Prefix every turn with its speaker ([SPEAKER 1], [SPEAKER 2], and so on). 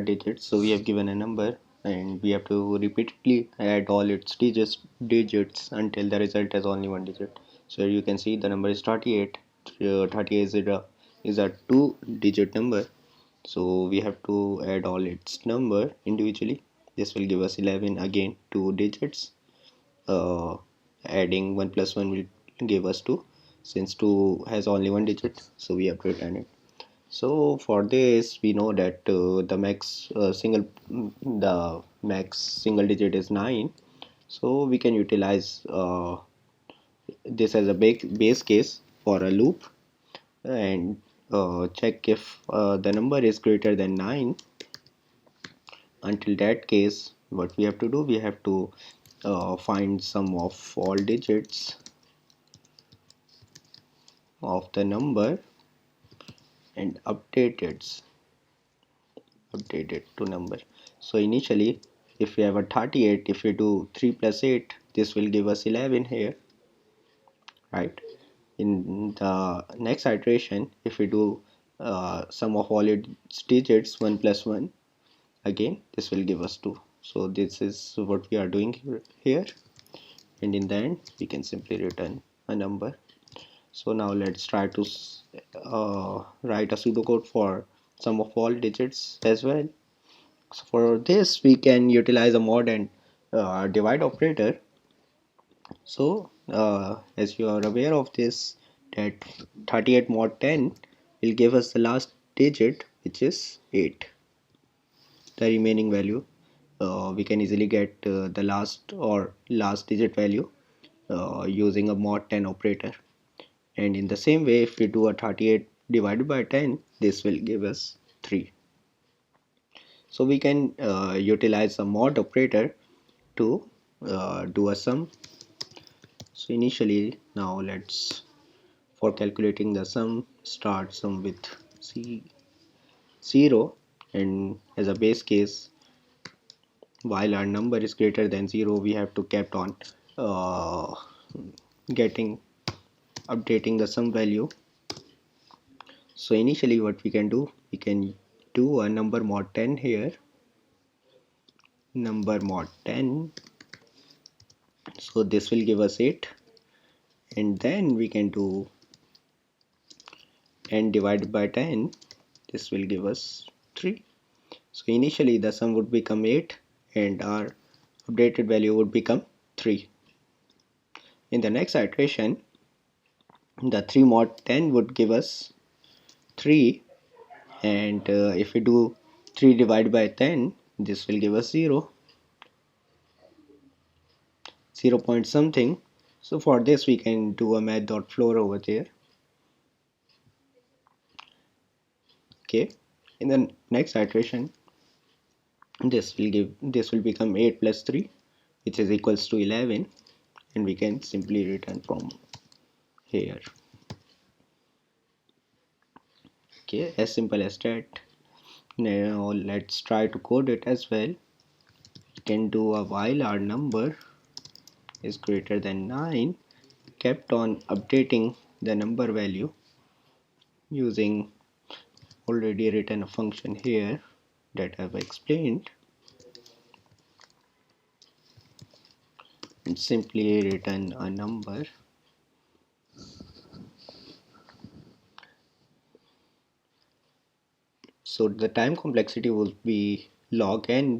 [SPEAKER 1] digits, so we have given a number and we have to repeatedly add all its digits until the result has only one digit. So you can see the number is 38. 38 is a two-digit number, so we have to add all its number individually. This will give us 11, again two digits. Adding 1 plus 1 will give us 2. Since 2 has only one digit, so we have to return it. So for this we know that the max single digit is 9, so we can utilize this as a base case for a loop and check if the number is greater than 9. Until that case, what we have to do, we have to find sum of all digits of the number and update it to number. So initially, if we have a 38, if we do 3 plus 8, this will give us 11 here, right? In the next iteration, if we do sum of all its digits 1 plus 1, again this will give us 2. So this is what we are doing here, and in the end we can simply return a number. So now let's try to write a pseudocode for sum of all digits as well. So for this we can utilize a mod and divide operator. So as you are aware of this, that 38 mod 10 will give us the last digit, which is 8. The remaining value we can easily get the last digit value using a mod 10 operator. And in the same way, if we do a 38 divided by 10, this will give us 3. So we can utilize a mod operator to do a sum. So initially, now let's, for calculating the sum, start sum with 0, and as a base case, while our number is greater than 0, we have to keep on uh, updating the sum value. So initially what we can do a number mod 10 here, number mod 10, so this will give us 8, and then we can do n divided by 10, this will give us 3. So initially the sum would become 8 and our updated value would become 3. In the next iteration, the 3 mod 10 would give us 3, and if we do 3 divided by 10, this will give us 0 point something. So for this we can do a math.floor over there. Okay, in the next iteration, this will become 8 plus 3, which is equals to 11, and we can simply return from here. Okay, as simple as that. Now let's try to code it as well. We can do a while our number is greater than 9, kept on updating the number value using already written a function here that I've explained, and simply return a number. So the time complexity will be log n,